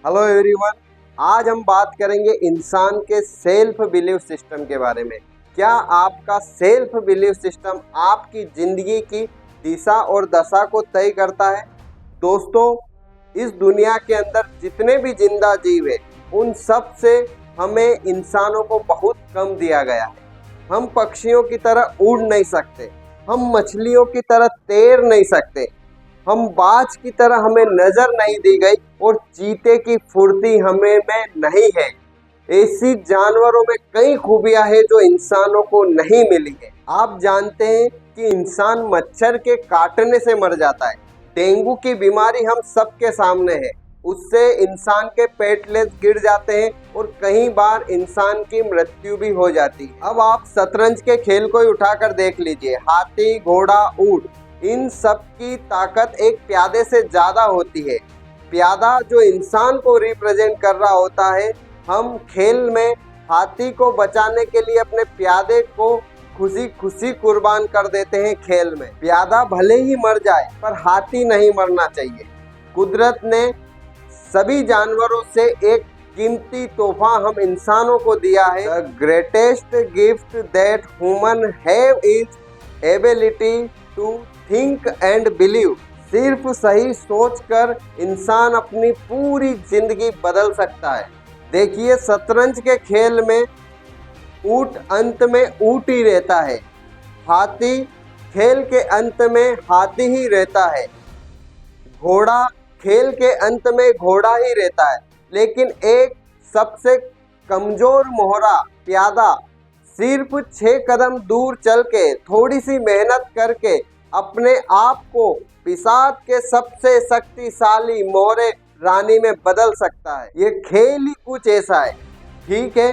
Hello everyone. आज हम बात करेंगे इंसान के सेल्फ बिलीव सिस्टम के बारे में। क्या आपका सेल्फ बिलीव सिस्टम आपकी ज़िंदगी की दिशा और दशा को तय करता है? दोस्तों, इस दुनिया के अंदर जितने भी जिंदा जीव हैं उन सब से हमें इंसानों को बहुत कम दिया गया है। हम पक्षियों की तरह उड़ नहीं सकते, हम मछलियों की तरह तैर नहीं सकते, हम बाज की तरह हमें नजर नहीं दी गई और चीते की फुर्ती हमें में नहीं है। ऐसी जानवरों में कई खूबियां हैं जो इंसानों को नहीं मिली है। आप जानते हैं कि इंसान मच्छर के काटने से मर जाता है। डेंगू की बीमारी हम सबके सामने है, उससे इंसान के प्लेटलेट्स गिर जाते हैं और कई बार इंसान की मृत्यु भी हो जाती है। अब आप शतरंज के खेल को ही उठाकर देख लीजिए। हाथी, घोड़ा, ऊंट, इन सब की ताकत एक प्यादे से ज़्यादा होती है। प्यादा जो इंसान को रिप्रेजेंट कर रहा होता है। हम खेल में हाथी को बचाने के लिए अपने प्यादे को खुशी खुशी कुर्बान कर देते हैं। खेल में प्यादा भले ही मर जाए पर हाथी नहीं मरना चाहिए। कुदरत ने सभी जानवरों से एक कीमती तोहफा हम इंसानों को दिया है। The greatest gift that human have is ability to think and believe. सिर्फ सही सोचकर इंसान अपनी पूरी जिंदगी बदल सकता है। देखिए, शतरंज के खेल में ऊंट अंत में ऊंट ही रहता है, हाथी खेल के अंत में हाथी ही रहता है, घोड़ा खेल के अंत में घोड़ा ही रहता है। लेकिन एक सबसे कमजोर मोहरा प्यादा सिर्फ 6 कदम दूर चल के थोड़ी सी मेहनत करके अपने आप को पिशाच के सबसे शक्तिशाली मोहरे रानी में बदल सकता है। ये खेल ही कुछ ऐसा है। ठीक है,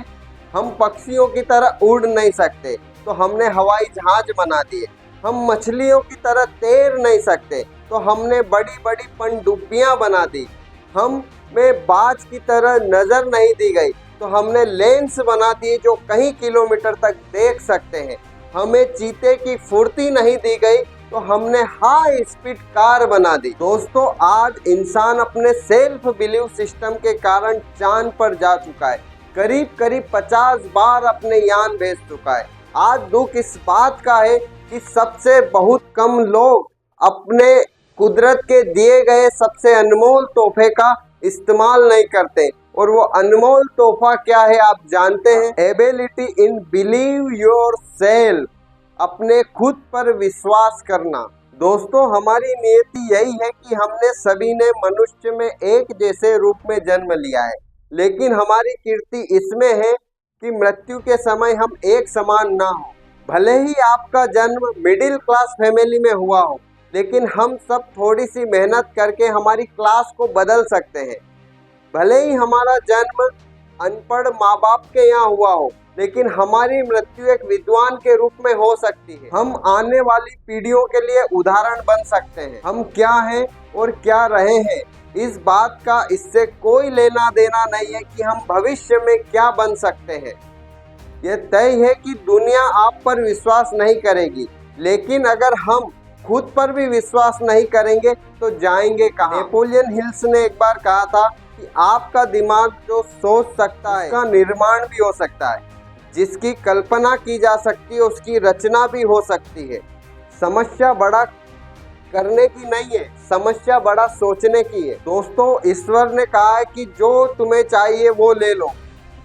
हम पक्षियों की तरह उड़ नहीं सकते तो हमने हवाई जहाज बना दिए। हम मछलियों की तरह तैर नहीं सकते तो हमने बड़ी बड़ी पनडुब्बियां बना दी। हम में बाज की तरह नजर नहीं दी गई तो हमने लेंस बना दिए जो कई किलोमीटर तक देख सकते हैं। हमें चीते की फुर्ती नहीं दी गई तो हमने हाई स्पीड कार बना दी। दोस्तों, आज इंसान अपने सेल्फ बिलीव सिस्टम के कारण चांद पर जा चुका है। करीब करीब 50 बार अपने यान भेज चुका है। आज दुख इस बात का है कि सबसे बहुत कम लोग अपने कुदरत के दिए गए सबसे अनमोल तोहफे का इस्तेमाल नहीं करते। और वो अनमोल तोहफा क्या है आप जानते हैं? Ability in believe your self, अपने खुद पर विश्वास करना। दोस्तों, हमारी नियति यही है कि हमने सभी ने मनुष्य में एक जैसे रूप में जन्म लिया है, लेकिन हमारी कीर्ति इसमें है कि मृत्यु के समय हम एक समान ना हो। भले ही आपका जन्म मिडिल क्लास फैमिली में हुआ हो, लेकिन हम सब थोड़ी सी मेहनत करके हमारी क्लास को बदल सकते हैं। भले ही हमारा जन्म अनपढ़ माँ बाप के यहाँ हुआ हो, लेकिन हमारी मृत्यु एक विद्वान के रूप में हो सकती है। हम आने वाली पीढ़ियों के लिए उदाहरण बन सकते हैं। हम क्या हैं और क्या रहे हैं, इस बात का इससे कोई लेना देना नहीं है कि हम भविष्य में क्या बन सकते हैं। यह तय है कि दुनिया आप पर विश्वास नहीं करेगी, लेकिन अगर हम खुद पर भी विश्वास नहीं करेंगे तो जाएंगे कहाँ? नेपोलियन हिल्स ने एक बार कहा था कि आपका दिमाग जो सोच सकता है उसका निर्माण भी हो सकता है, जिसकी कल्पना की जा सकती है उसकी रचना भी हो सकती है। समस्या बड़ा करने की नहीं है, समस्या बड़ा सोचने की है। दोस्तों, ईश्वर ने कहा है कि जो तुम्हें चाहिए वो ले लो,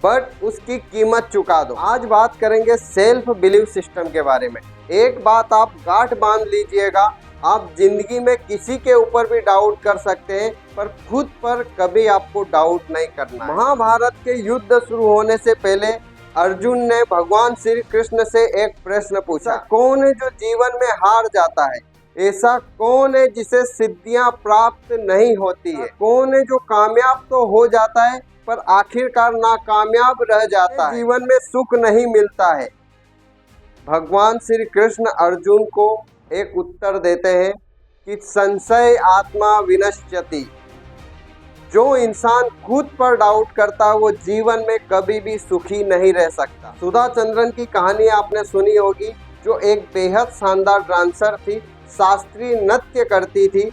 बट उसकी कीमत चुका दो। आज बात करेंगे सेल्फ बिलीव सिस्टम के बारे में। एक बात आप गांठ बांध लीजिएगा, आप जिंदगी में किसी के ऊपर भी डाउट कर सकते हैं पर खुद पर कभी आपको डाउट नहीं करना है। महाभारत के युद्ध शुरू होने से पहले अर्जुन ने भगवान श्री कृष्ण से एक प्रश्न पूछा, कौन है जो जीवन में हार जाता है? ऐसा कौन है जिसे सिद्धियां प्राप्त नहीं होती है? कौन है जो कामयाब तो हो जाता है पर आखिरकार नाकामयाब रह जाता है? जीवन में सुख नहीं मिलता है। भगवान श्री कृष्ण अर्जुन को एक उत्तर देते हैं कि संशय आत्मा विनश्यति। जो इंसान खुद पर डाउट करता है वो जीवन में कभी भी सुखी नहीं रह सकता। सुधा चंद्रन की कहानी आपने सुनी होगी, जो एक बेहद शानदार डांसर थी, शास्त्रीय नृत्य करती थी।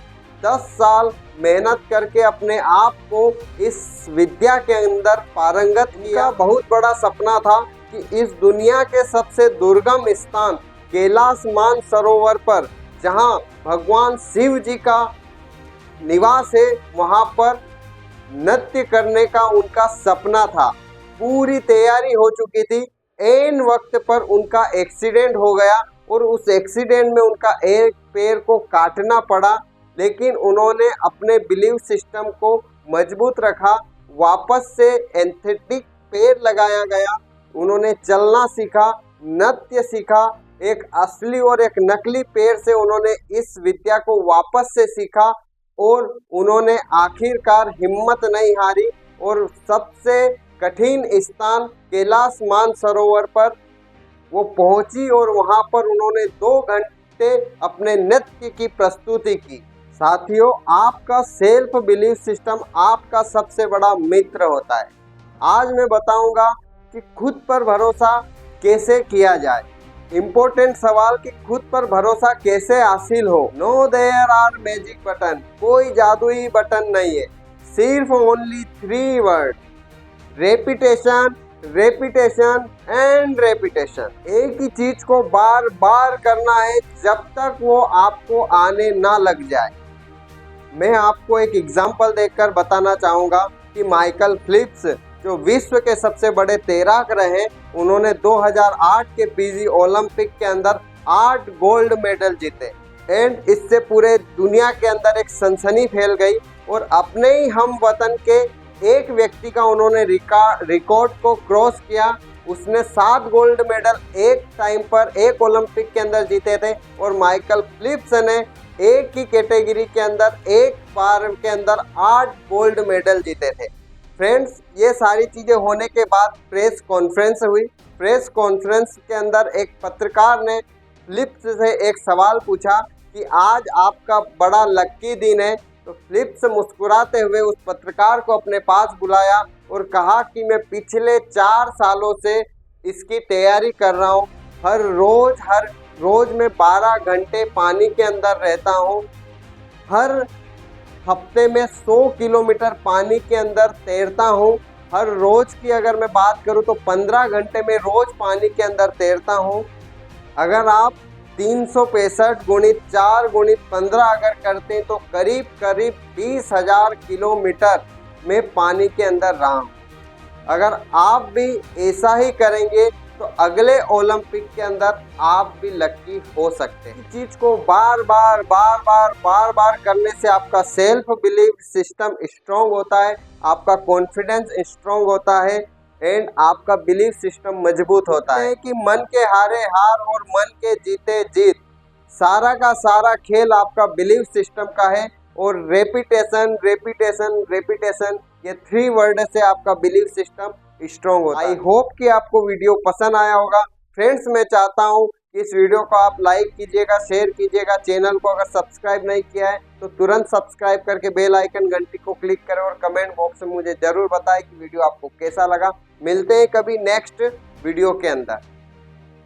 10 साल मेहनत करके अपने आप को इस विद्या के अंदर पारंगत किया। बहुत बड़ा सपना था कि इस दुनिया के सबसे दुर्गम स्थान कैलाश मानसरोवर पर, जहां भगवान शिव जी का निवास है, वहां पर नृत्य करने का उनका सपना था। पूरी तैयारी हो चुकी थी, ऐन वक्त पर उनका एक्सीडेंट हो गया और उस एक्सीडेंट में उनका एक पैर को काटना पड़ा, लेकिन उन्होंने अपने बिलीव सिस्टम को मजबूत रखा। वापस से एंथेटिक पैर लगाया गया, उन्होंने चलना सीखा, नृत्य सीखा। एक असली और एक नकली पैर से उन्होंने इस विद्या को वापस से सीखा और उन्होंने आखिरकार हिम्मत नहीं हारी और सबसे कठिन स्थान कैलाश मानसरोवर पर वो पहुंची और वहां पर उन्होंने 2 घंटे अपने नृत्य की प्रस्तुति की। साथियों, आपका सेल्फ बिलीफ सिस्टम आपका सबसे बड़ा मित्र होता है। आज मैं बताऊंगा कि खुद पर भरोसा कैसे किया जाए। इम्पोर्टेंट सवाल कि खुद पर भरोसा कैसे हासिल हो। No there are magic button, कोई जादुई बटन नहीं है, सिर्फ only 3 word, repetition, repetition and repetition. एक ही चीज को बार बार करना है जब तक वो आपको आने ना लग जाए। मैं आपको एक एग्जाम्पल देकर बताना चाहूँगा कि माइकल फिलिप्स, जो विश्व के सबसे बड़े तैराक रहे, उन्होंने 2008 के बीजी ओलंपिक के अंदर 8 गोल्ड मेडल जीते एंड इससे पूरे दुनिया के अंदर एक सनसनी फैल गई और अपने ही हम वतन के एक व्यक्ति का उन्होंने रिकॉर्ड को क्रॉस किया। उसने 7 गोल्ड मेडल एक टाइम पर एक ओलंपिक के अंदर जीते थे और माइकल फिलिप्स ने एक ही कैटेगरी के अंदर एक बार के अंदर 8 गोल्ड मेडल जीते थे। फ्रेंड्स, ये सारी चीज़ें होने के बाद प्रेस कॉन्फ्रेंस हुई। प्रेस कॉन्फ्रेंस के अंदर एक पत्रकार ने फिलिप्स से एक सवाल पूछा कि आज आपका बड़ा लक्की दिन है। तो फिलिप्स मुस्कुराते हुए उस पत्रकार को अपने पास बुलाया और कहा कि मैं पिछले 4 सालों से इसकी तैयारी कर रहा हूँ। हर रोज़ मैं 12 घंटे पानी के अंदर रहता हूँ। हर हफ्ते में 100 किलोमीटर पानी के अंदर तैरता हूँ। हर रोज़ की अगर मैं बात करूँ तो 15 घंटे में रोज़ पानी के अंदर तैरता हूँ। अगर आप 365 गुणित 4 गुणित 15 अगर करते हैं तो करीब 20,000 किलोमीटर में पानी के अंदर रहा हूँ। अगर आप भी ऐसा ही करेंगे तो अगले ओलंपिक के अंदर आप भी लकी हो सकते हैं। इस चीज़ को बार बार करने से आपका सेल्फ बिलीफ सिस्टम स्ट्रॉन्ग होता है, आपका कॉन्फिडेंस स्ट्रॉन्ग होता है एंड आपका बिलीफ सिस्टम मजबूत होता है। कि मन के हारे हार और मन के जीते जीत, सारा का सारा खेल आपका बिलीफ सिस्टम का है और रेपिटेशन रेपिटेशन रेपिटेशन, ये 3 वर्ड से आपका बिलीफ सिस्टम स्ट्रॉन्ग होता है। आई होप कि आपको वीडियो पसंद आया होगा। फ्रेंड्स, मैं चाहता हूँ कि इस वीडियो को आप लाइक कीजिएगा, शेयर कीजिएगा। चैनल को अगर सब्सक्राइब नहीं किया है तो तुरंत सब्सक्राइब करके बेल आइकन घंटी को क्लिक करें और कमेंट बॉक्स में मुझे ज़रूर बताएं कि वीडियो आपको कैसा लगा। मिलते हैं कभी नेक्स्ट वीडियो के अंदर।